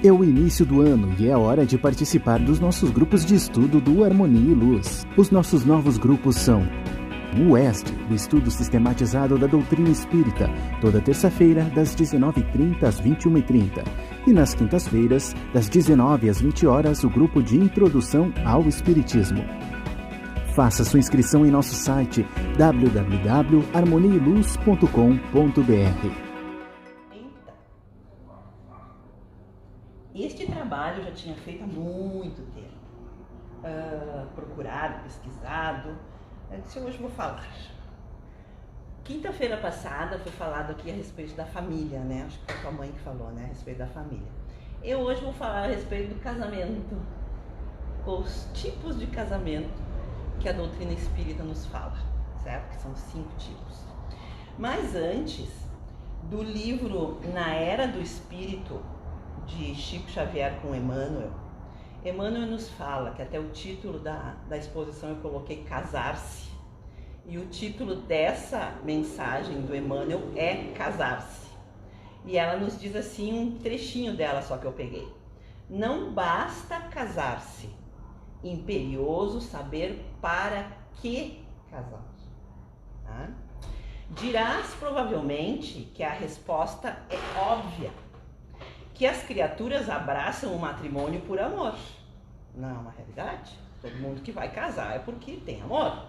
É o início do ano e é hora de participar dos nossos grupos de estudo do Harmonia e Luz. Os nossos novos grupos são o Oeste, o estudo sistematizado da doutrina espírita, toda terça-feira, das 19h30 às 21h30. E nas quintas-feiras, das 19 às 20 horas, o grupo de introdução ao Espiritismo. Faça sua inscrição em nosso site www.harmoniaeluz.com.br. Este trabalho eu já tinha feito há muito tempo. Procurado, pesquisado. Eu disse, hoje vou falar. Quinta-feira passada foi falado aqui a respeito da família, né? Acho que foi a tua mãe que falou, né? A respeito da família. Eu hoje vou falar a respeito do casamento. Os tipos de casamento que a doutrina espírita nos fala, certo? Que são 5 tipos. Mas antes, do livro Na Era do Espírito, de Chico Xavier com Emmanuel, Emmanuel nos fala, que até o título da exposição eu coloquei Casar-se, e o título dessa mensagem do Emmanuel é Casar-se. E ela nos diz assim, um trechinho dela só que eu peguei. Não basta casar-se, imperioso saber para que casar. Tá? Dirás provavelmente que a resposta é óbvia, que as criaturas abraçam o matrimônio por amor. Não é uma realidade. Todo mundo que vai casar é porque tem amor.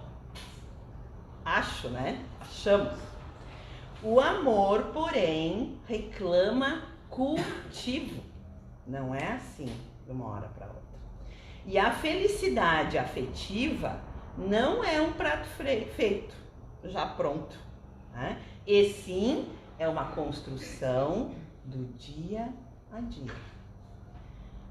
Acho, né? Achamos. O amor, porém, reclama cultivo. Não é assim de uma hora para outra. E a felicidade afetiva não é um prato feito, já pronto, né? E sim, é uma construção do dia a dia.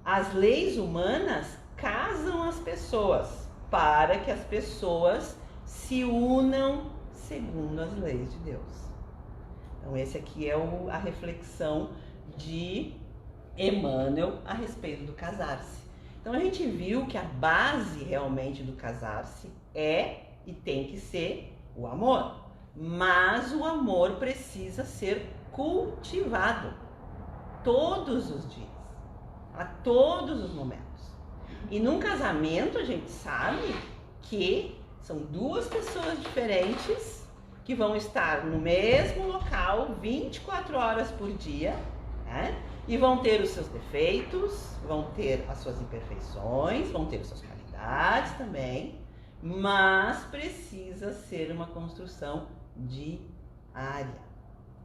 As leis humanas casam as pessoas para que as pessoas se unam segundo as leis de Deus. Então esse aqui é a reflexão de Emmanuel a respeito do casar-se. Então a gente viu que a base realmente do casar-se é e tem que ser o amor. Mas o amor precisa ser cultivado todos os dias, a todos os momentos. E num casamento a gente sabe que são 2 pessoas diferentes que vão estar no mesmo local 24 horas por dia, né? E vão ter os seus defeitos, vão ter as suas imperfeições, vão ter as suas qualidades também, mas precisa ser uma construção diária,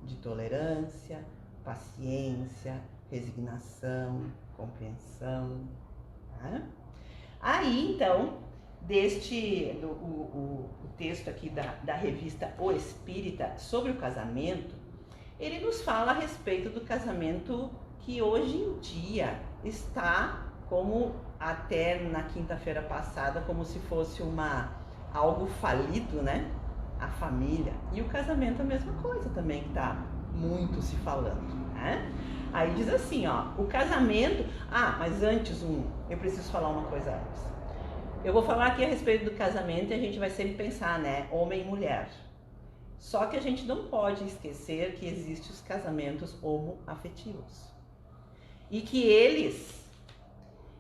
de tolerância, paciência, resignação, compreensão. Tá? Aí, então, o texto aqui da revista O Espírita sobre o casamento, ele nos fala a respeito do casamento que hoje em dia está como, até na quinta-feira passada, como se fosse algo falido, né? A família. E o casamento é a mesma coisa também, que está muito se falando, né? Aí diz assim, ó, o casamento... mas antes, eu preciso falar uma coisa antes. Eu vou falar aqui a respeito do casamento e a gente vai sempre pensar, né? Homem e mulher. Só que a gente não pode esquecer que existem os casamentos homoafetivos. E que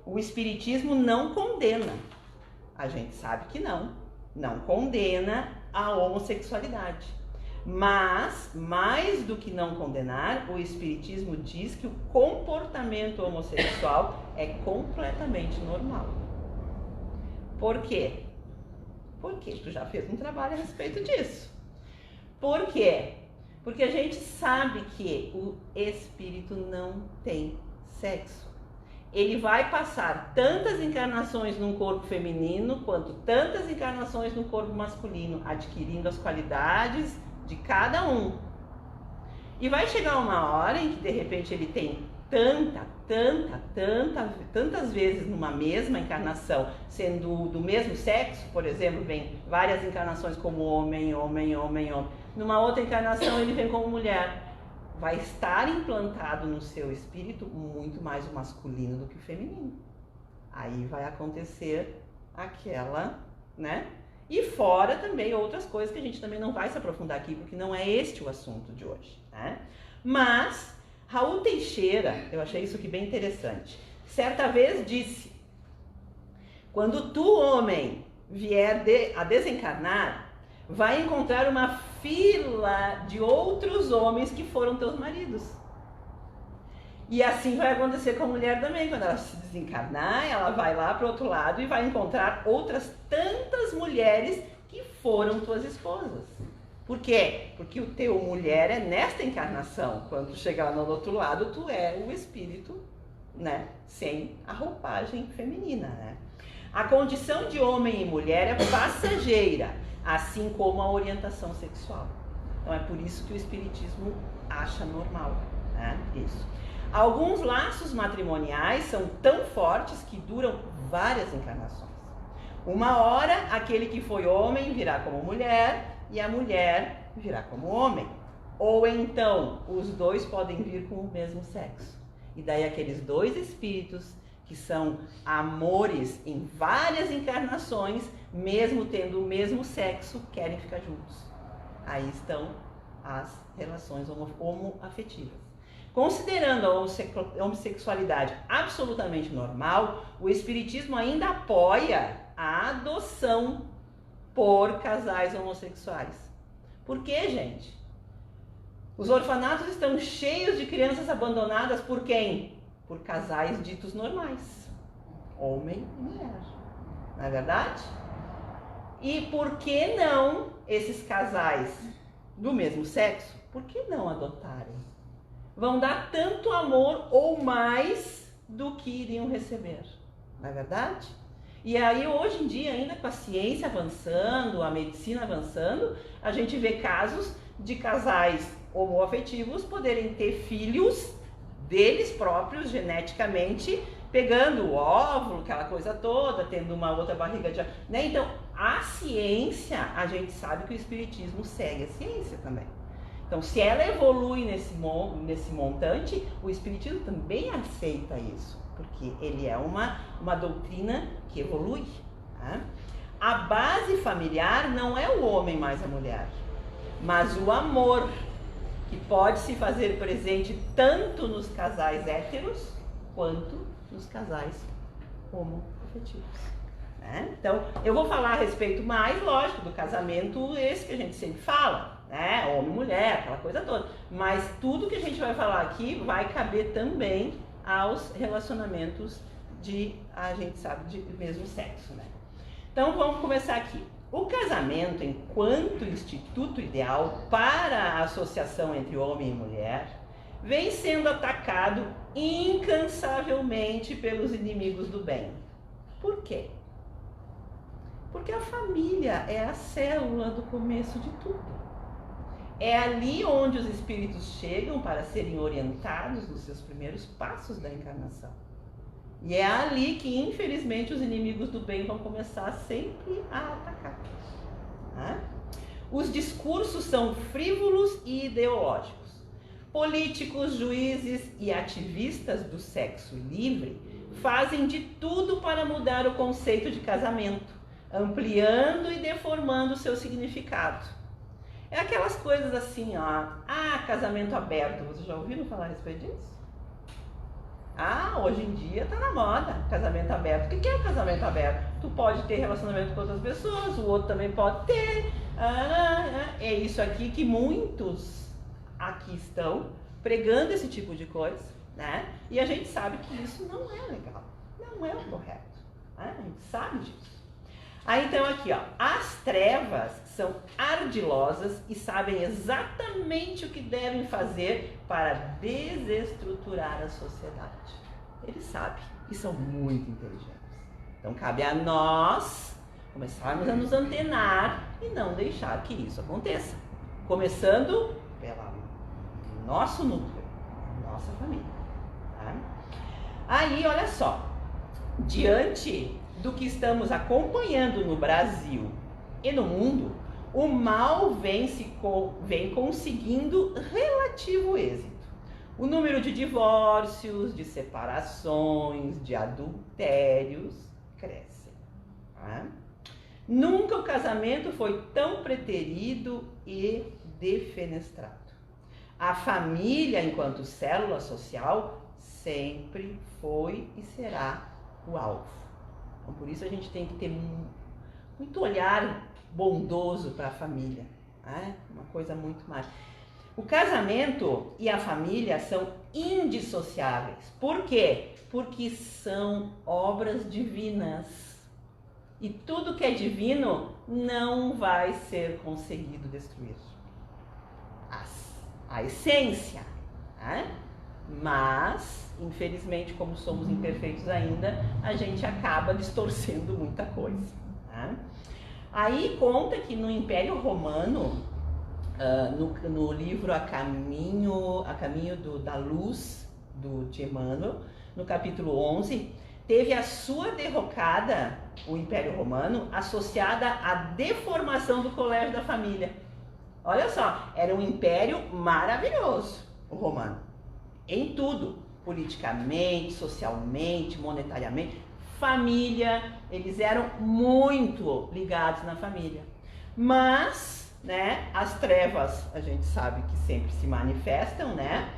o Espiritismo não condena. A gente sabe que não condena a homossexualidade. Mas, mais do que não condenar, o Espiritismo diz que o comportamento homossexual é completamente normal. Por quê? Porque tu já fez um trabalho a respeito disso. Por quê? Porque a gente sabe que o espírito não tem sexo. Ele vai passar tantas encarnações num corpo feminino quanto tantas encarnações no corpo masculino, adquirindo as qualidades de cada um. E vai chegar uma hora em que de repente ele tem tantas vezes numa mesma encarnação, sendo do mesmo sexo, por exemplo, vem várias encarnações como homem. Numa outra encarnação ele vem como mulher. Vai estar implantado no seu espírito muito mais o masculino do que o feminino. Aí vai acontecer aquela, né? E fora também outras coisas que a gente também não vai se aprofundar aqui, porque não é este o assunto de hoje, né? Mas Raul Teixeira, eu achei isso aqui bem interessante, certa vez disse: quando tu, homem, vier a desencarnar, vai encontrar uma fila de outros homens que foram teus maridos. E assim vai acontecer com a mulher também. Quando ela se desencarnar, ela vai lá para o outro lado e vai encontrar outras tantas mulheres que foram tuas esposas. Por quê? Porque o teu mulher é nesta encarnação. Quando chegar no outro lado, tu é o espírito, né? Sem a roupagem feminina, né? A condição de homem e mulher é passageira, assim como a orientação sexual. Então é por isso que o espiritismo acha normal, né? Isso. Alguns laços matrimoniais são tão fortes que duram várias encarnações. Uma hora, aquele que foi homem virá como mulher e a mulher virá como homem. Ou então, os dois podem vir com o mesmo sexo. E daí aqueles dois espíritos, que são amores em várias encarnações, mesmo tendo o mesmo sexo, querem ficar juntos. Aí estão as relações homoafetivas. Considerando a homossexualidade absolutamente normal, o espiritismo ainda apoia a adoção por casais homossexuais. Por quê, gente? Os orfanatos estão cheios de crianças abandonadas por quem? Por casais ditos normais, homem e mulher, não é verdade? E por que não esses casais do mesmo sexo, por que não adotarem? Vão dar tanto amor ou mais do que iriam receber, não é verdade? E aí hoje em dia, ainda com a ciência avançando, a medicina avançando, a gente vê casos de casais homoafetivos poderem ter filhos deles próprios, geneticamente, pegando o óvulo, aquela coisa toda, tendo uma outra barriga de... né? Então, a ciência, a gente sabe que o espiritismo segue a ciência também. Então, se ela evolui nesse montante, o espiritismo também aceita isso, porque ele é uma doutrina que evolui. Tá? A base familiar não é o homem mais a mulher, mas o amor, que pode se fazer presente tanto nos casais héteros quanto nos casais homoafetivos. Né? Então, eu vou falar a respeito mais, lógico, do casamento esse que a gente sempre fala, né? Homem e mulher, aquela coisa toda. Mas tudo que a gente vai falar aqui vai caber também aos relacionamentos a gente sabe, de mesmo sexo, né? Então, vamos começar aqui. O casamento, enquanto instituto ideal para a associação entre homem e mulher, vem sendo atacado incansavelmente pelos inimigos do bem. Por quê? Porque a família é a célula do começo de tudo. É ali onde os espíritos chegam para serem orientados nos seus primeiros passos da encarnação. E é ali que, infelizmente, os inimigos do bem vão começar sempre a atacar. Tá? Os discursos são frívolos e ideológicos. Políticos, juízes e ativistas do sexo livre fazem de tudo para mudar o conceito de casamento, ampliando e deformando o seu significado. É aquelas coisas assim, ó, casamento aberto, vocês já ouviram falar a respeito disso? Hoje em dia tá na moda, casamento aberto. O que é o casamento aberto? Tu pode ter relacionamento com outras pessoas, o outro também pode ter. É isso aqui que muitos aqui estão pregando esse tipo de coisa, né? E a gente sabe que isso não é legal, não é o correto, né? A gente sabe disso. Aí então aqui, ó, as trevas são ardilosas e sabem exatamente o que devem fazer para desestruturar a sociedade. Eles sabem e são muito inteligentes. Então cabe a nós começarmos a nos antenar e não deixar que isso aconteça. Começando pelo nosso núcleo, nossa família. Tá? Aí, olha só, diante do que estamos acompanhando no Brasil e no mundo, o mal vem conseguindo relativo êxito. O número de divórcios, de separações, de adultérios cresce. Tá? Nunca o casamento foi tão preterido e defenestrado. A família, enquanto célula social, sempre foi e será o alvo. Então, por isso a gente tem que ter muito olhar bondoso para a família, né? Uma coisa muito mais. O casamento e a família são indissociáveis. Por quê? Porque são obras divinas. E tudo que é divino não vai ser conseguido destruir. A essência, né? Mas, infelizmente, como somos imperfeitos ainda, a gente acaba distorcendo muita coisa, né? Aí conta que no Império Romano, no livro A Caminho da Luz, de Emmanuel, no capítulo 11, teve a sua derrocada, o Império Romano, associada à deformação do colégio da família. Olha só, era um império maravilhoso, o romano, em tudo, politicamente, socialmente, monetariamente, família, eles eram muito ligados na família. Mas, né, as trevas, a gente sabe que sempre se manifestam, né?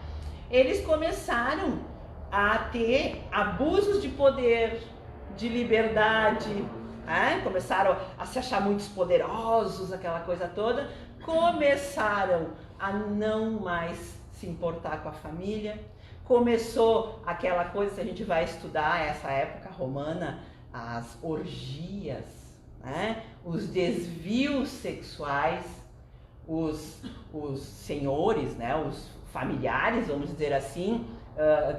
Eles começaram a ter abusos de poder, de liberdade, né? Começaram a se achar muitos poderosos, aquela coisa toda. Começaram a não mais se importar com a família. Começou aquela coisa, se a gente vai estudar essa época romana, as orgias, né? Os desvios sexuais, os senhores, né? Os familiares, vamos dizer assim,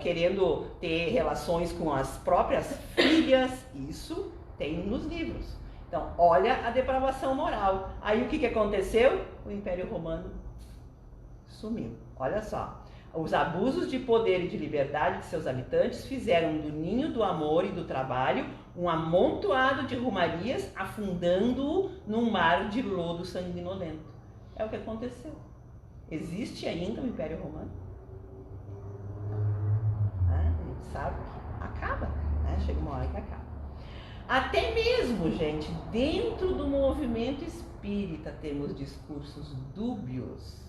querendo ter relações com as próprias filhas. Isso tem nos livros. Então, olha a depravação moral. Aí o que aconteceu? O Império Romano sumiu. Olha só. Os abusos de poder e de liberdade de seus habitantes fizeram do ninho do amor e do trabalho um amontoado de rumarias, afundando-o num mar de lodo sanguinolento. É o que aconteceu. Existe ainda o Império Romano? A gente sabe que acaba, né? Chega uma hora que acaba. Até mesmo, gente, dentro do movimento espírita temos discursos dúbios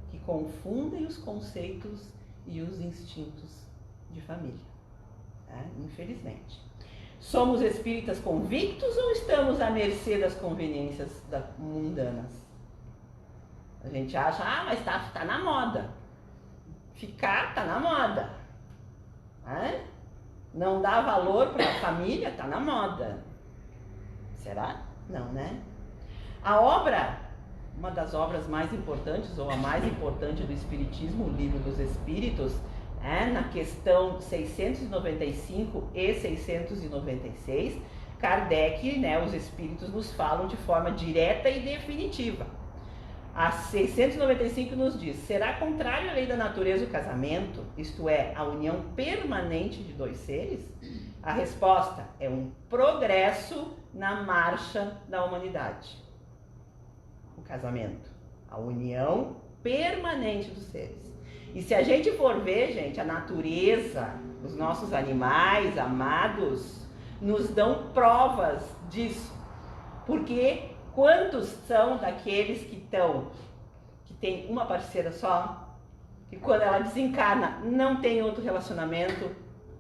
que confundem os conceitos e os instintos de família, né? Infelizmente. Somos espíritas convictos ou estamos à mercê das conveniências mundanas? A gente acha, mas tá na moda. Ficar tá na moda, né? Não dá valor para a família, tá na moda. Será? Não, né? A obra, uma das obras mais importantes, ou a mais importante do Espiritismo, o Livro dos Espíritos, na questão 695 e 696, Kardec, né, os Espíritos nos falam de forma direta e definitiva. A 695 nos diz: será contrário à lei da natureza o casamento, isto é, a união permanente de dois seres? A resposta é um progresso na marcha da humanidade. O casamento, a união permanente dos seres. E se a gente for ver, gente, a natureza, os nossos animais amados, nos dão provas disso. Porque quantos são daqueles que tem uma parceira só, que quando ela desencarna não tem outro relacionamento?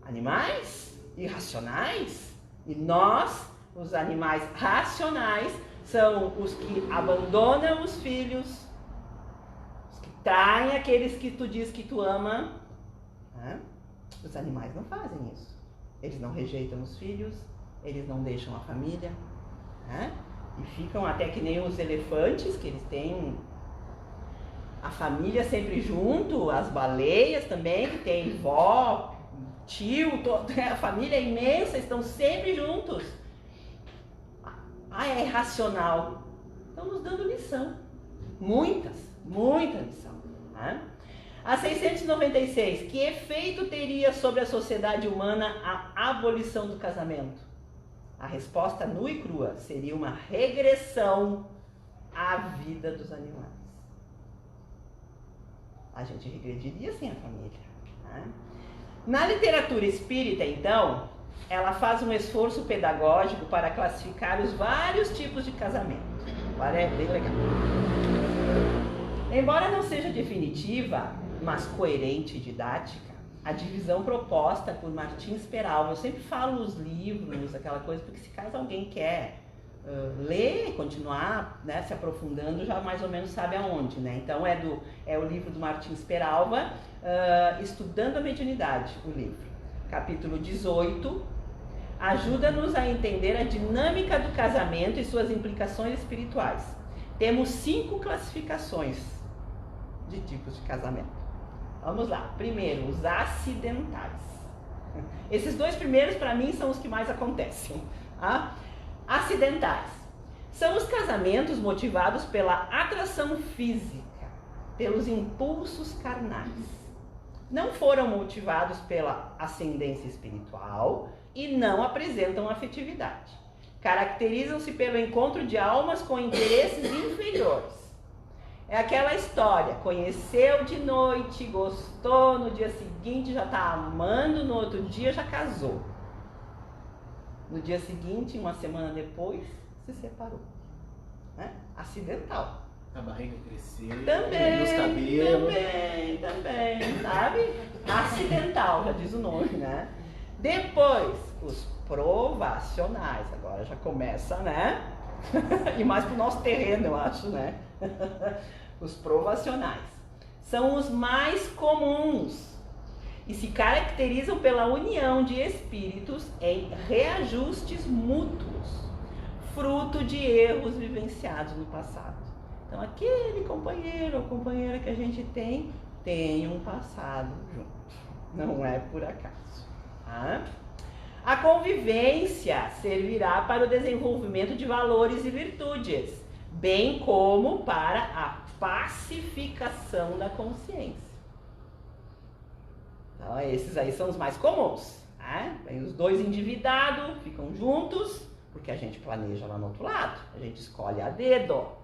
Animais irracionais. E nós, os animais racionais, são os que abandonam os filhos, os que traem aqueles que tu diz que tu ama. Os animais não fazem isso. Eles não rejeitam os filhos, eles não deixam a família, e ficam até que nem os elefantes, que eles têm a família sempre junto, as baleias também, que tem vó, tio, a família é imensa, estão sempre juntos. É irracional. Estão nos dando lição. Muita lição. A 696, que efeito teria sobre a sociedade humana a abolição do casamento? A resposta nua e crua seria uma regressão à vida dos animais. A gente regrediria sem a família. Na literatura espírita, então, ela faz um esforço pedagógico para classificar os vários tipos de casamento. Agora é bem legal. Embora não seja definitiva, mas coerente e didática, a divisão proposta por Martins Peralva. Eu sempre falo os livros, aquela coisa, porque se caso alguém quer ler, continuar, né, se aprofundando, já mais ou menos sabe aonde, né? Então é o livro do Martins Peralva, Estudando a Mediunidade, o livro. Capítulo 18, ajuda-nos a entender a dinâmica do casamento e suas implicações espirituais. Temos 5 classificações de tipos de casamento. Vamos lá. Primeiro, os acidentais. Esses 2 primeiros, para mim, são os que mais acontecem. Tá? Acidentais. São os casamentos motivados pela atração física, pelos impulsos carnais. Não foram motivados pela ascendência espiritual e não apresentam afetividade. Caracterizam-se pelo encontro de almas com interesses inferiores. É aquela história, conheceu de noite, gostou, no dia seguinte já está amando, no outro dia já casou. No dia seguinte, uma semana depois, se separou. Né? Acidental. A barriga cresceu, Também, os cabelos. também, sabe? Acidental, já diz o nome, né? Depois, os provacionais. Agora já começa, né? E mais pro nosso terreno, eu acho, né? Os provacionais. São os mais comuns e se caracterizam pela união de espíritos em reajustes mútuos, fruto de erros vivenciados no passado. Então, aquele companheiro ou companheira que a gente tem um passado junto. Não é por acaso. Tá? A convivência servirá para o desenvolvimento de valores e virtudes, bem como para a pacificação da consciência. Então, esses aí são os mais comuns. Tá? Tem os 2 endividados, ficam juntos, porque a gente planeja lá no outro lado. A gente escolhe a dedo.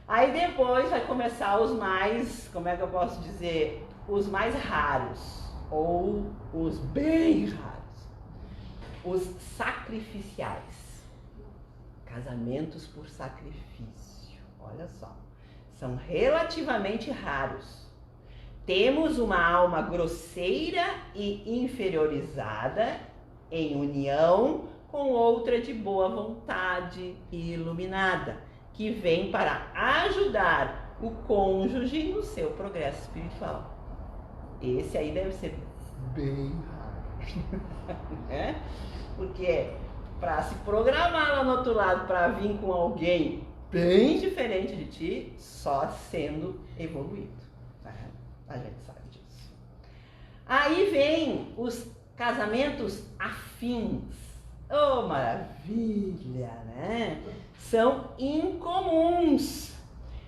Aí depois vai começar os mais, como é que eu posso dizer, os mais raros, ou os bem raros, os sacrificiais, casamentos por sacrifício, olha só, são relativamente raros. Temos uma alma grosseira e inferiorizada em união com outra de boa vontade e iluminada, que vem para ajudar o cônjuge no seu progresso espiritual. Esse aí deve ser bem raro. Né? Porque para se programar lá no outro lado para vir com alguém bem diferente de ti, só sendo evoluído. Né? A gente sabe disso. Aí vem os casamentos afins. Oh, maravilha, né? São incomuns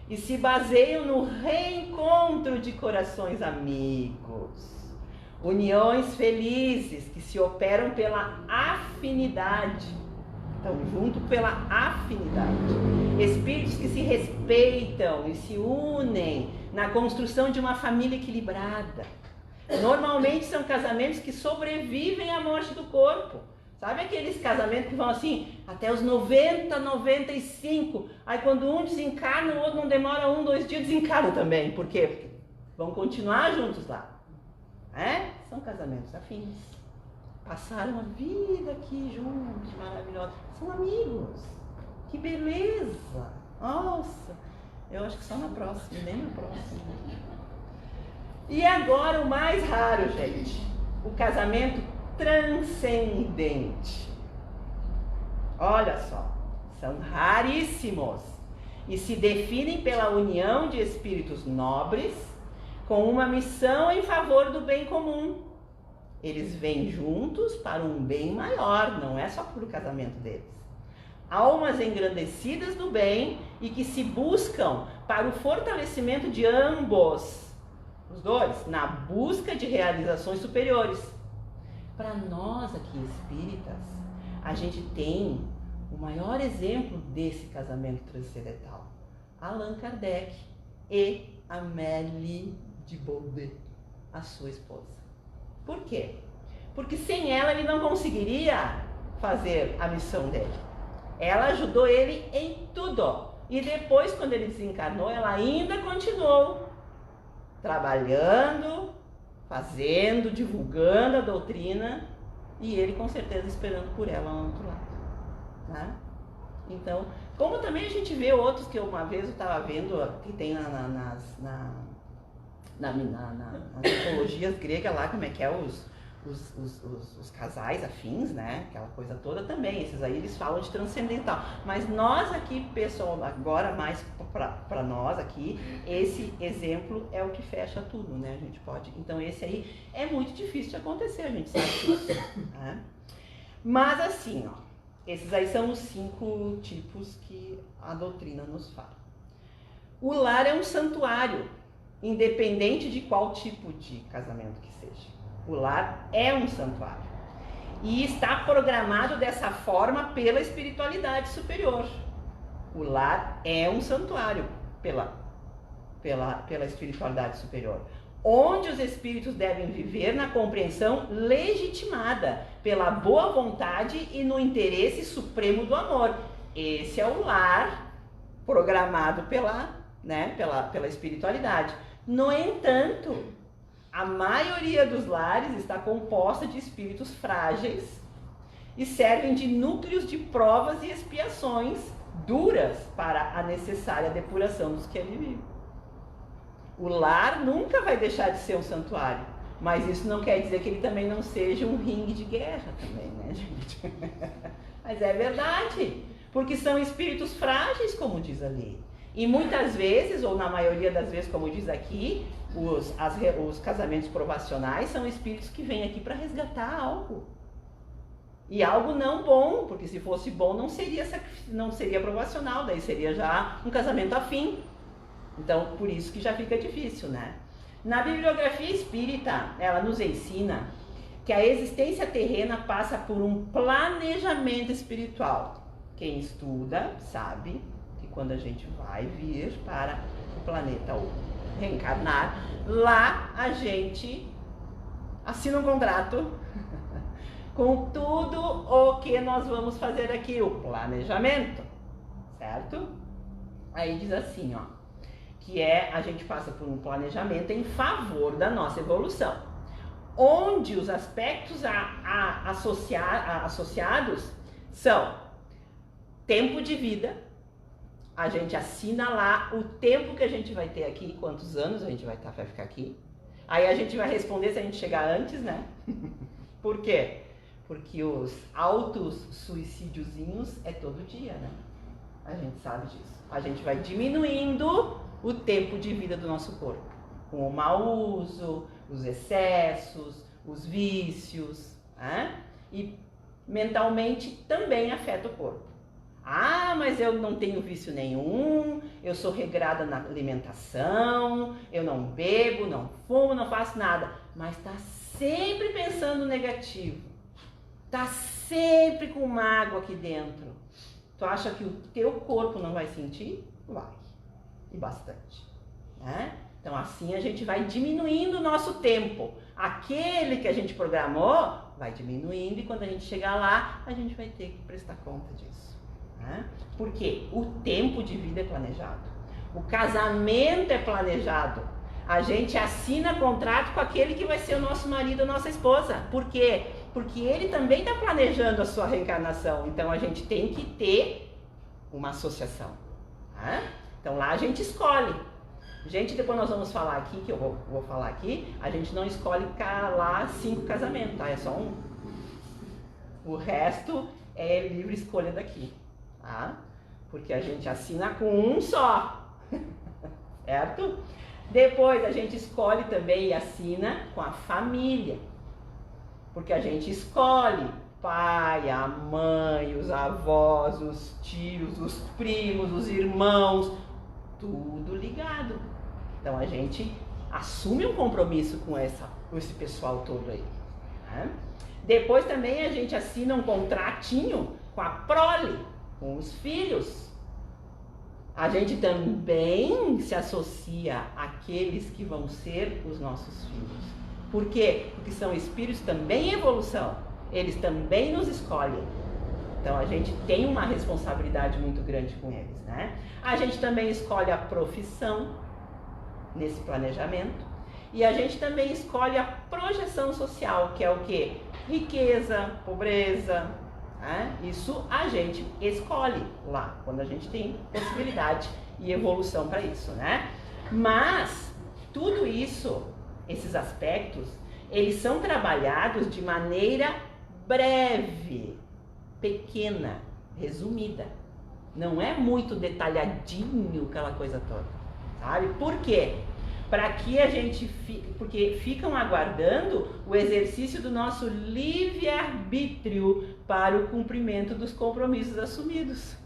e se baseiam no reencontro de corações amigos. Uniões felizes que se operam pela afinidade. Estão junto pela afinidade. Espíritos que se respeitam e se unem na construção de uma família equilibrada. Normalmente são casamentos que sobrevivem à morte do corpo. Sabe aqueles casamentos que vão assim, até os 90, 95, aí quando um desencarna, o outro não demora 1, 2 dias, desencarna também. Por quê? Porque vão continuar juntos lá. São casamentos afins. Passaram a vida aqui juntos, maravilhosos. São amigos. Que beleza. Nossa, eu acho que só na próxima, nem na próxima. E agora o mais raro, gente. O casamento transcendente. Olha só, são raríssimos e se definem pela união de espíritos nobres com uma missão em favor do bem comum. Eles vêm juntos para um bem maior, não é só para o casamento deles. Almas engrandecidas do bem e que se buscam para o fortalecimento de ambos, os dois, na busca de realizações superiores. Para nós aqui espíritas, a gente tem o maior exemplo desse casamento transcendental, Allan Kardec e Amélie de Beauvais, a sua esposa. Por quê? Porque sem ela ele não conseguiria fazer a missão dele. Ela ajudou ele em tudo. E depois, quando ele desencarnou, ela ainda continuou trabalhando, fazendo, divulgando a doutrina, e ele com certeza esperando por ela lá no outro lado, né? Então, como também a gente vê outros que uma vez eu estava vendo, que tem nas mitologias gregas lá, como é que é os casais afins, né? Aquela coisa toda também. Esses aí eles falam de transcendental. Mas nós aqui, pessoal, agora mais para nós aqui, esse exemplo é o que fecha tudo, né? A gente pode. Então esse aí é muito difícil de acontecer, a gente sabe disso, né? Mas assim, ó, esses aí são os 5 tipos que a doutrina nos fala. O lar é um santuário, independente de qual tipo de casamento que seja. O lar é um santuário e está programado dessa forma pela espiritualidade superior. O lar é um santuário pela espiritualidade superior, onde os espíritos devem viver na compreensão legitimada pela boa vontade e no interesse supremo do amor. Esse é o lar programado pela espiritualidade. No entanto, a maioria dos lares está composta de espíritos frágeis e servem de núcleos de provas e expiações duras para a necessária depuração dos que ali vivem. O lar nunca vai deixar de ser um santuário, mas isso não quer dizer que ele também não seja um ringue de guerra também, né, gente? Mas é verdade, porque são espíritos frágeis, como diz ali. E muitas vezes, ou na maioria das vezes, como diz aqui, os casamentos provacionais são espíritos que vêm aqui para resgatar algo. E algo não bom, porque se fosse bom não seria provacional, daí seria já um casamento afim. Então, por isso que já fica difícil, né? Na bibliografia espírita, ela nos ensina que a existência terrena passa por um planejamento espiritual. Quem estuda sabe que quando a gente vai vir para o planeta ou reencarnar, lá a gente assina um contrato com tudo o que nós vamos fazer aqui, o planejamento, certo? Aí diz assim, ó, que a gente passa por um planejamento em favor da nossa evolução, onde os aspectos associados são tempo de vida. A gente assina lá o tempo que a gente vai ter aqui, quantos anos a gente vai ficar aqui. Aí a gente vai responder se a gente chegar antes, né? Por quê? Porque os autos suicidiozinhos é todo dia, né? A gente sabe disso. A gente vai diminuindo o tempo de vida do nosso corpo, com o mau uso, os excessos, os vícios, né? E mentalmente também afeta o corpo. Ah, mas eu não tenho vício nenhum, eu sou regrada na alimentação, eu não bebo, não fumo, não faço nada. Mas tá sempre pensando negativo, tá sempre com mágoa aqui dentro. Tu acha que o teu corpo não vai sentir? Vai, e bastante, né? Então assim a gente vai diminuindo o nosso tempo. Aquele que a gente programou vai diminuindo e quando a gente chegar lá, a gente vai ter que prestar conta disso. Porque o tempo de vida é planejado, o casamento é planejado, a gente assina contrato com aquele que vai ser o nosso marido ou nossa esposa. Por quê? Porque ele também está planejando a sua reencarnação, então a gente tem que ter uma associação. Então lá a gente escolhe. Gente, depois nós vamos falar aqui, que eu vou falar aqui, a gente não escolhe lá 5 casamentos, tá? É só um. O resto é livre escolha daqui. Porque a gente assina com um só, certo? Depois a gente escolhe também e assina com a família, porque a gente escolhe pai, a mãe, os avós, os tios, os primos, os irmãos, tudo ligado. Então a gente assume um compromisso com esse pessoal todo aí, né? Depois também a gente assina um contratinho com a prole, com os filhos. A gente também se associa àqueles que vão ser os nossos filhos. Por quê? Porque são espíritos também em evolução. Eles também nos escolhem. Então a gente tem uma responsabilidade muito grande com eles, né? A gente também escolhe a profissão nesse planejamento. E a gente também escolhe a projeção social, que é o quê? Riqueza, pobreza, né? Isso a gente escolhe lá, quando a gente tem possibilidade e evolução para isso, né? Mas tudo isso, esses aspectos, eles são trabalhados de maneira breve, pequena, resumida. Não é muito detalhadinho aquela coisa toda, sabe? Por quê? Para que a gente porque ficam aguardando o exercício do nosso livre-arbítrio para o cumprimento dos compromissos assumidos.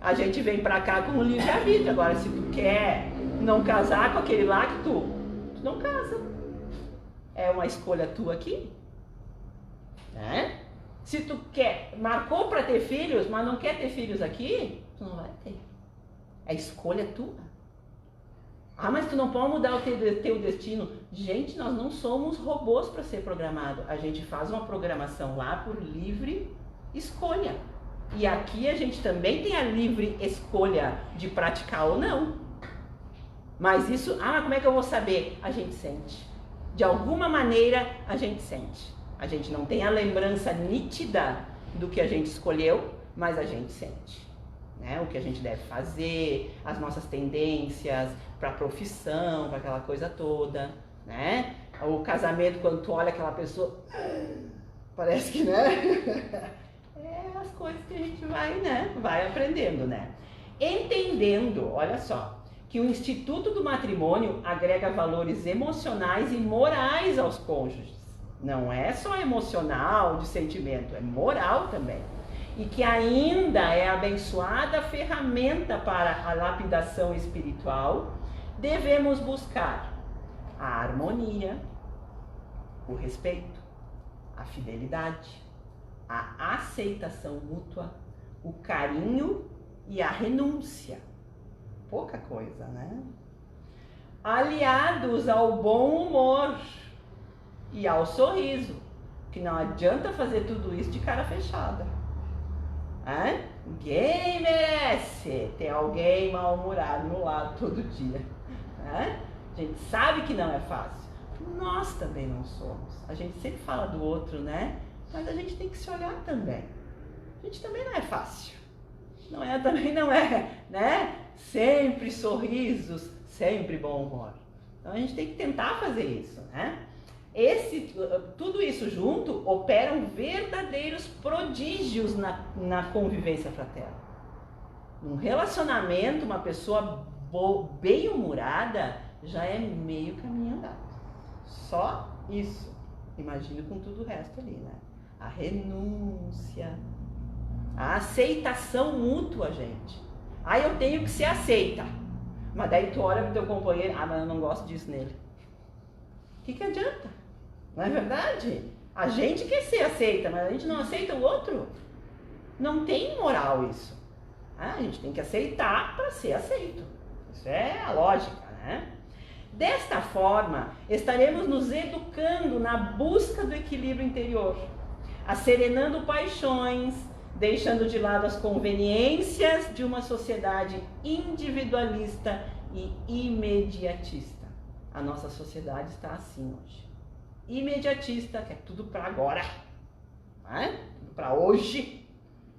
A gente vem para cá com o livre-arbítrio. Agora, se tu quer não casar com aquele lá que tu não casa. É uma escolha tua aqui, né? Se tu marcou para ter filhos, mas não quer ter filhos aqui, tu não vai ter. É escolha tua. Ah, mas tu não pode mudar o teu destino. Gente, nós não somos robôs para ser programado. A gente faz uma programação lá por livre escolha. E aqui a gente também tem a livre escolha de praticar ou não. Mas isso, como é que eu vou saber? A gente sente. De alguma maneira a gente sente. A gente não tem a lembrança nítida do que a gente escolheu, mas a gente sente, né? O que a gente deve fazer, as nossas tendências para a profissão, para aquela coisa toda, né? O casamento, quando tu olha aquela pessoa, parece que, né? É as coisas que a gente vai, né? Vai aprendendo, né? Entendendo, olha só, que o Instituto do Matrimônio agrega valores emocionais e morais aos cônjuges. Não é só emocional, de sentimento, é moral também. E que ainda é abençoada ferramenta para a lapidação espiritual, devemos buscar a harmonia, o respeito, a fidelidade, a aceitação mútua, o carinho e a renúncia. Pouca coisa, né? Aliados ao bom humor e ao sorriso, que não adianta fazer tudo isso de cara fechada. Ninguém merece ter alguém mal-humorado no lado todo dia. A gente sabe que não é fácil. Nós também não somos. A gente sempre fala do outro, né? Mas a gente tem que se olhar também. A gente também não é fácil. Também não é, né? Sempre sorrisos, sempre bom humor. Então a gente tem que tentar fazer isso, né? Tudo isso junto operam verdadeiros prodígios na convivência fraterna. Num relacionamento, uma pessoa bem-humorada já é meio caminho andado. Só isso. Imagina com tudo o resto ali, né? A renúncia, a aceitação mútua, gente. Eu tenho que ser aceita. Mas daí tu olha pro teu companheiro, mas eu não gosto disso nele. O que adianta? Não é verdade? A gente quer ser aceita, mas a gente não aceita o outro. Não tem moral isso. A gente tem que aceitar para ser aceito. Isso é a lógica, né? Desta forma, estaremos nos educando na busca do equilíbrio interior, asserenando paixões, deixando de lado as conveniências de uma sociedade individualista e imediatista. A nossa sociedade está assim hoje. Imediatista, que é tudo para agora, né? Tudo para hoje,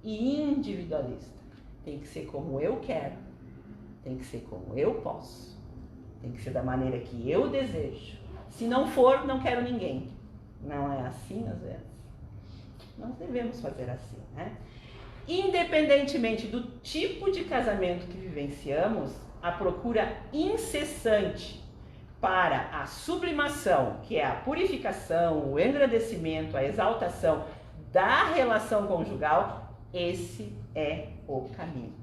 e individualista. Tem que ser como eu quero, tem que ser como eu posso, tem que ser da maneira que eu desejo. Se não for, não quero ninguém. Não é assim às vezes? Nós devemos fazer assim, né? Independentemente do tipo de casamento que vivenciamos, a procura incessante para a sublimação, que é a purificação, o engrandecimento, a exaltação da relação conjugal, esse é o caminho.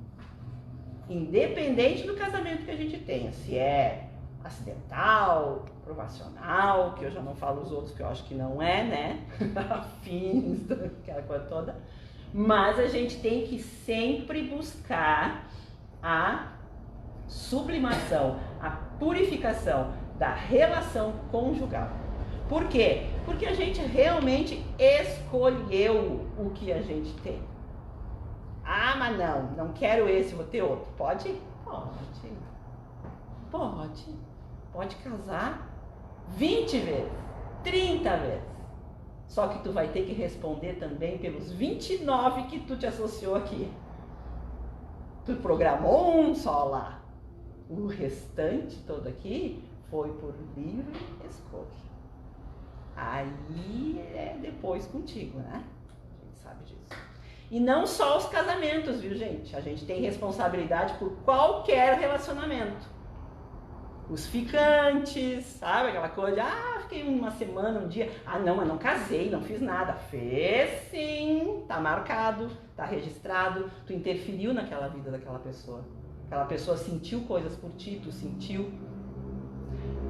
Independente do casamento que a gente tenha, se é acidental, provacional, que eu já não falo os outros que eu acho que não é, né? Afins, aquela coisa toda. Mas a gente tem que sempre buscar a sublimação, a purificação da relação conjugal. Por quê? Porque a gente realmente escolheu o que a gente tem. Mas não quero esse, vou ter outro. Pode? Pode. Pode casar 20 vezes, 30 vezes. Só que tu vai ter que responder também pelos 29 que tu te associou aqui. Tu programou um só lá. O restante todo aqui foi por livre escolha. Aí é depois contigo, né? A gente sabe disso. E não só os casamentos, viu, gente? A gente tem responsabilidade por qualquer relacionamento. Os ficantes, sabe? Aquela coisa de, fiquei uma semana, um dia. Não, mas não casei, não fiz nada. Fez sim, tá marcado, tá registrado. Tu interferiu naquela vida daquela pessoa. Aquela pessoa sentiu coisas por ti, tu sentiu.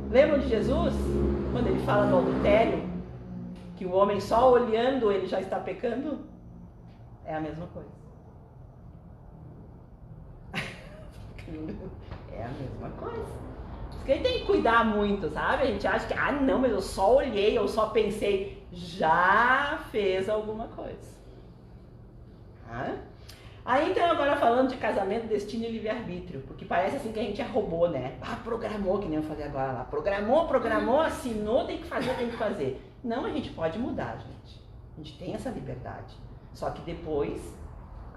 Lembram de Jesus? Quando ele fala do adultério? Que o homem só olhando ele já está pecando? É a mesma coisa. É a mesma coisa. Porque a gente tem que cuidar muito, sabe? A gente acha que, não, mas eu só olhei, eu só pensei. Já fez alguma coisa. Aí então agora falando de casamento, destino e livre-arbítrio, porque parece assim que a gente é robô, né? Programou, que nem eu falei agora lá. Programou, assinou, tem que fazer. Não, a gente pode mudar, gente. A gente tem essa liberdade. Só que depois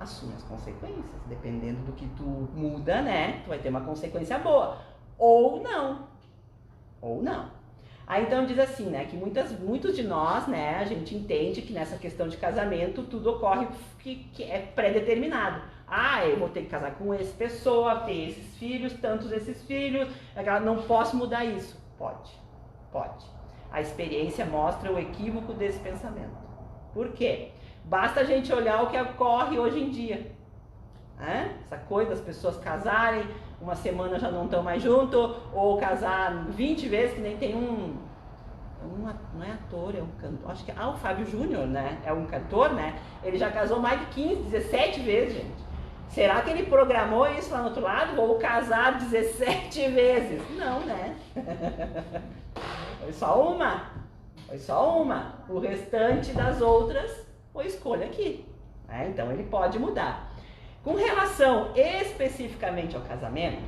assume as consequências. Dependendo do que tu muda, né? Tu vai ter uma consequência boa. Ou não. Aí então diz assim, né, que muitos de nós, né, a gente entende que nessa questão de casamento tudo ocorre que é pré-determinado. Eu vou ter que casar com essa pessoa, ter esses filhos, tantos esses filhos, não posso mudar isso. Pode. A experiência mostra o equívoco desse pensamento. Por quê? Basta a gente olhar o que ocorre hoje em dia. Essa coisa das pessoas casarem, uma semana já não estão mais junto, ou casar 20 vezes, que nem tem não é ator, é um cantor, acho que o Fábio Júnior, né, é um cantor, né, ele já casou mais de 15, 17 vezes, gente. Será que ele programou isso lá no outro lado? Vou casar 17 vezes. Não, né? Foi só uma. O restante das outras foi escolha aqui. Então ele pode mudar. Com relação especificamente ao casamento,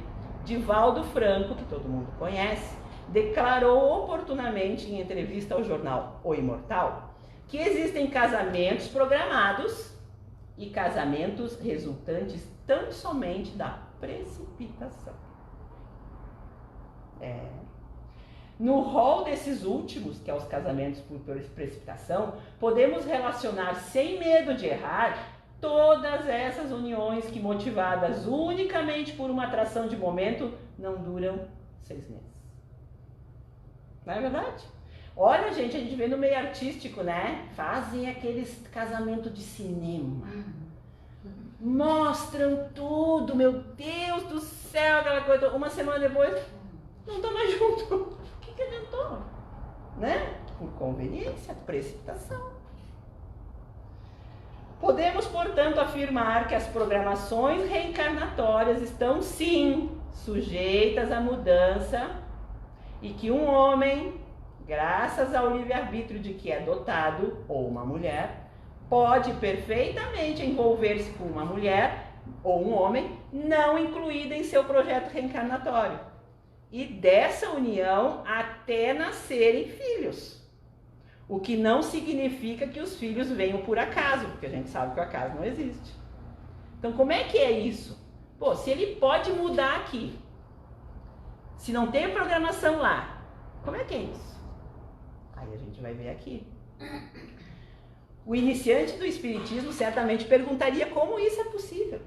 Divaldo Franco, que todo mundo conhece, declarou oportunamente em entrevista ao jornal O Imortal que existem casamentos programados e casamentos resultantes tão somente da precipitação. No rol desses últimos, que é os casamentos por precipitação, podemos relacionar sem medo de errar todas essas uniões que, motivadas unicamente por uma atração de momento, não duram 6 meses. Não é verdade? Olha, gente, a gente vê no meio artístico, né? Fazem aqueles casamentos de cinema. Mostram tudo, meu Deus do céu, aquela coisa. Uma semana depois, não estão mais juntos. O que adiantou? Né? Por conveniência, precipitação. Podemos, portanto, afirmar que as programações reencarnatórias estão, sim, sujeitas à mudança e que um homem, graças ao livre-arbítrio de que é dotado, ou uma mulher, pode perfeitamente envolver-se com uma mulher ou um homem não incluída em seu projeto reencarnatório. E dessa união até nascerem filhos. O que não significa que os filhos venham por acaso, porque a gente sabe que o acaso não existe. Então, como é que é isso? Se ele pode mudar aqui, se não tem programação lá, como é que é isso? Aí a gente vai ver aqui. O iniciante do espiritismo certamente perguntaria como isso é possível.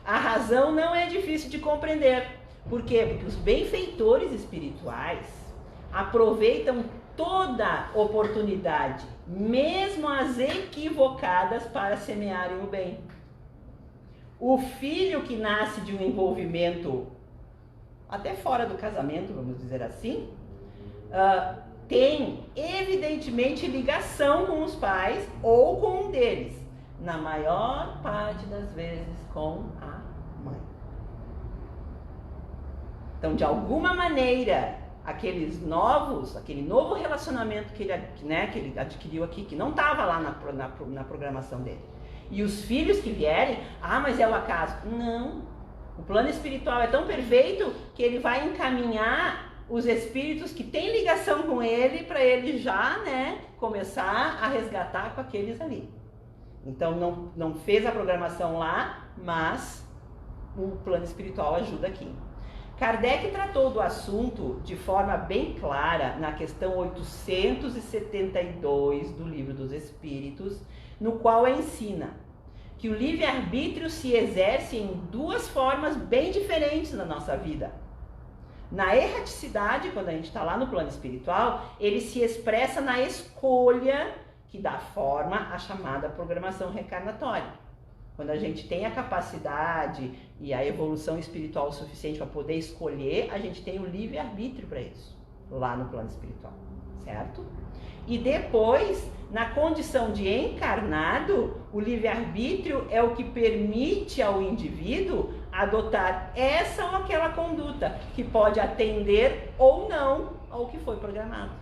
A razão não é difícil de compreender. Por quê? Porque os benfeitores espirituais aproveitam toda oportunidade, mesmo as equivocadas, para semearem o bem. O filho que nasce de um envolvimento até fora do casamento, vamos dizer assim, tem evidentemente ligação com os pais ou com um deles, na maior parte das vezes com a mãe. Então, de alguma maneira, aquele novo relacionamento que ele adquiriu aqui, que não estava lá na programação dele. E os filhos que vierem, mas é o acaso. Não. O plano espiritual é tão perfeito que ele vai encaminhar os espíritos que têm ligação com ele, para ele já, né, começar a resgatar com aqueles ali. Então não fez a programação lá, mas o plano espiritual ajuda aqui. Kardec tratou do assunto de forma bem clara na questão 872 do Livro dos Espíritos, no qual ensina que o livre-arbítrio se exerce em duas formas bem diferentes na nossa vida. Na erraticidade, quando a gente está lá no plano espiritual, ele se expressa na escolha que dá forma à chamada programação reencarnatória. Quando a gente tem a capacidade e a evolução espiritual suficiente para poder escolher, a gente tem o livre-arbítrio para isso, lá no plano espiritual, certo? E depois, na condição de encarnado, o livre-arbítrio é o que permite ao indivíduo adotar essa ou aquela conduta, que pode atender ou não ao que foi programado.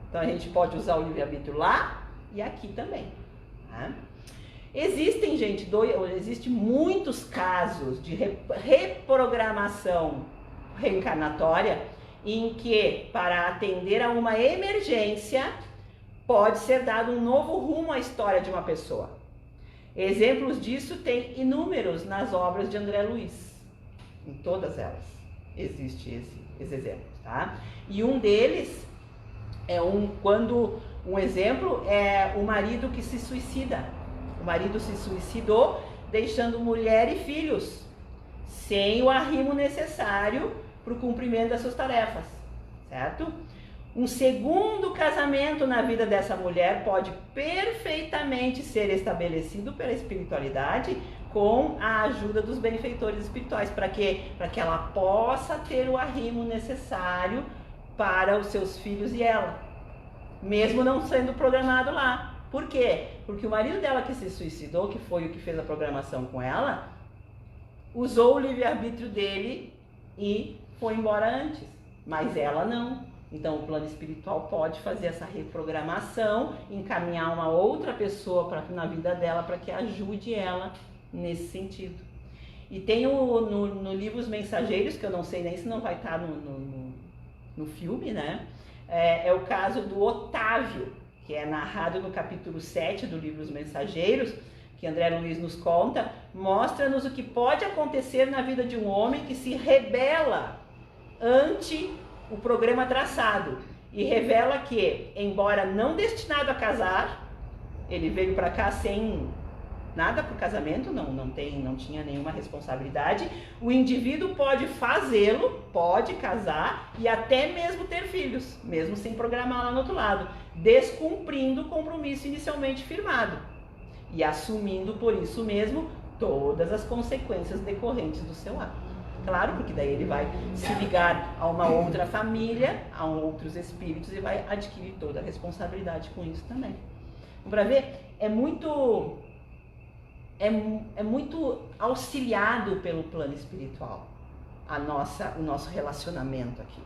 Então a gente pode usar o livre-arbítrio lá e aqui também, tá? Existem, gente, existem muitos casos de reprogramação reencarnatória em que, para atender a uma emergência, pode ser dado um novo rumo à história de uma pessoa. Exemplos disso tem inúmeros nas obras de André Luiz. Em todas elas existe esse exemplo, tá? E um deles é um exemplo é o marido que se suicida. O marido se suicidou, deixando mulher e filhos, sem o arrimo necessário para o cumprimento das suas tarefas, certo? Um segundo casamento na vida dessa mulher pode perfeitamente ser estabelecido pela espiritualidade com a ajuda dos benfeitores espirituais. Para quê? Para que ela possa ter o arrimo necessário para os seus filhos e ela, mesmo não sendo programado lá. Por quê? Porque o marido dela que se suicidou, que foi o que fez a programação com ela, usou o livre-arbítrio dele e foi embora antes, mas ela não. Então o plano espiritual pode fazer essa reprogramação, encaminhar uma outra pessoa na vida dela para que ajude ela nesse sentido. E tem no livro Os Mensageiros, que eu não sei nem se não vai estar no filme, né? É o caso do Otávio, que é narrado no capítulo 7 do livro Os Mensageiros, que André Luiz nos conta, mostra-nos o que pode acontecer na vida de um homem que se rebela ante o programa traçado e revela que, embora não destinado a casar, ele veio para cá sem nada para o casamento, não tinha nenhuma responsabilidade, o indivíduo pode fazê-lo, pode casar e até mesmo ter filhos, mesmo sem programar lá no outro lado, descumprindo o compromisso inicialmente firmado e assumindo por isso mesmo todas as consequências decorrentes do seu ato. Claro, porque daí ele vai se ligar a uma outra família, a outros espíritos e vai adquirir toda a responsabilidade com isso também. Para ver, é muito auxiliado pelo plano espiritual o nosso relacionamento aqui.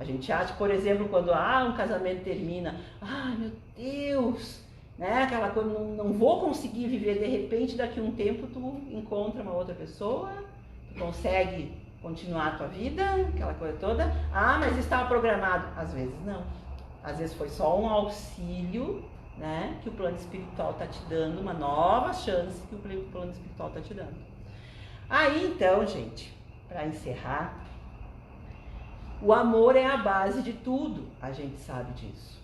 A gente acha, por exemplo, quando um casamento termina, meu Deus, né? Aquela coisa, não vou conseguir viver, de repente daqui a um tempo tu encontra uma outra pessoa, tu consegue continuar a tua vida, aquela coisa toda. Mas estava programado. Às vezes não. Às vezes foi só um auxílio, né, que o plano espiritual está te dando, uma nova chance que o plano espiritual está te dando. Aí então, gente, para encerrar, o amor é a base de tudo, a gente sabe disso.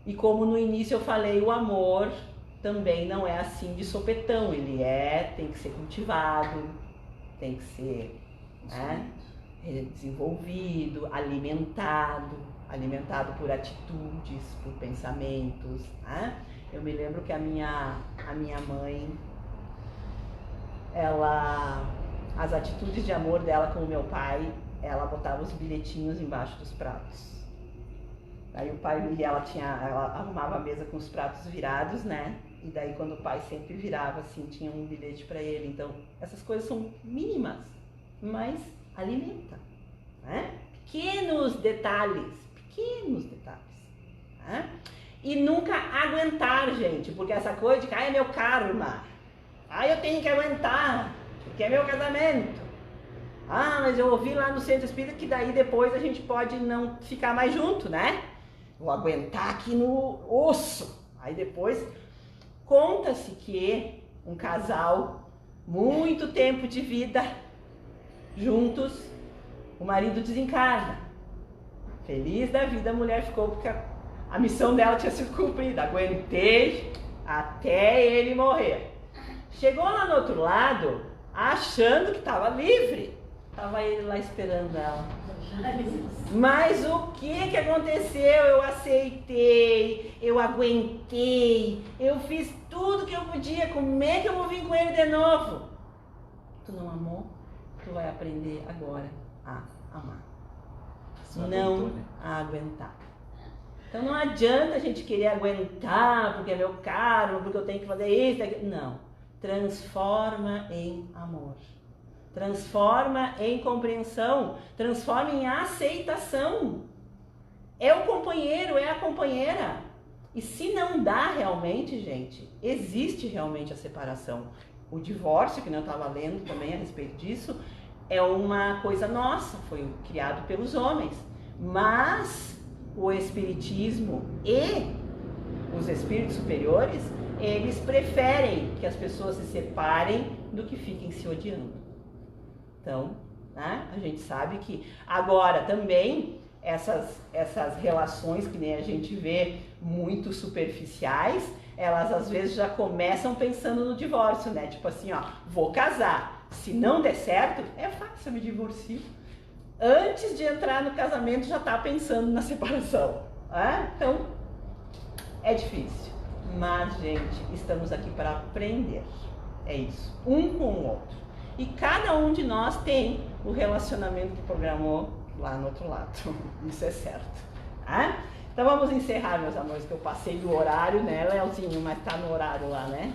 E como no início eu falei, o amor também não é assim de sopetão, ele tem que ser cultivado, tem que ser desenvolvido, alimentado por atitudes, por pensamentos, né? Eu me lembro que a minha mãe, as atitudes de amor dela com o meu pai, ela botava os bilhetinhos embaixo dos pratos. Aí o pai e ela arrumava a mesa com os pratos virados, né? E daí quando o pai sempre virava assim, tinha um bilhete para ele. Então essas coisas são mínimas, mas alimenta, né? Pequenos detalhes, né? E nunca aguentar, gente, porque essa coisa de que é meu karma, eu tenho que aguentar, porque é meu casamento. Ah, mas eu ouvi lá no centro espírita que daí depois a gente pode não ficar mais junto, né? Vou aguentar aqui no osso. Aí depois conta-se que um casal, muito tempo de vida juntos, o marido desencarna. Feliz da vida, a mulher ficou porque a missão dela tinha sido cumprida. Aguentei até ele morrer. Chegou lá no outro lado, achando que estava livre. Estava ele lá esperando ela. Mas o que aconteceu? Eu aceitei, eu aguentei, eu fiz tudo que eu podia. Como é que eu vou vir com ele de novo? Tu não amou? Tu vai aprender agora a amar. Não a aguentar. Então não adianta a gente querer aguentar porque é meu karma, porque eu tenho que fazer isso, aquilo. Não. Transforma em amor. Transforma em compreensão, transforma em aceitação. É o companheiro, é a companheira. E se não dá realmente, gente, existe realmente a separação. O divórcio, que eu estava lendo também a respeito disso, é uma coisa nossa, foi criado pelos homens. Mas o espiritismo e os espíritos superiores, eles preferem que as pessoas se separem do que fiquem se odiando. Então, né, a gente sabe que agora também essas relações que nem a gente vê muito superficiais, elas às vezes já começam pensando no divórcio, né? Tipo assim, ó, vou casar, se não der certo, é fácil, eu me divorcio. Antes de entrar no casamento já tá pensando na separação, né? Então, é difícil. Mas, gente, estamos aqui para aprender. É isso, um com o outro. E cada um de nós tem o relacionamento que programou lá no outro lado. Isso é certo. Tá? Então vamos encerrar, meus amores, que eu passei do horário, né, Leozinho? Mas tá no horário lá, né?